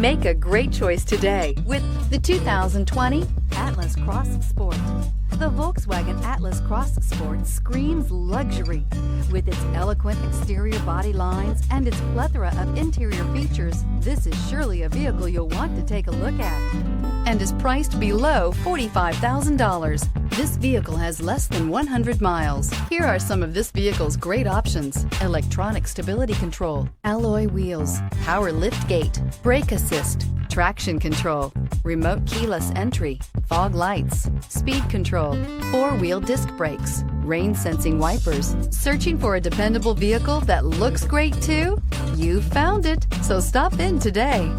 Make a great choice today with the 2020 Atlas Cross Sport. The Volkswagen Atlas Cross Sport screams luxury. With its eloquent exterior body lines and its plethora of interior features, this is surely a vehicle you'll want to take a look at, and is priced below $45,000. This vehicle has less than 100 miles. Here are some of this vehicle's great options: electronic stability control, alloy wheels, power lift gate, brake assist, traction control, remote keyless entry, fog lights, speed control, four-wheel disc brakes, rain sensing wipers. Searching for a dependable vehicle that looks great too? You found it, so stop in today.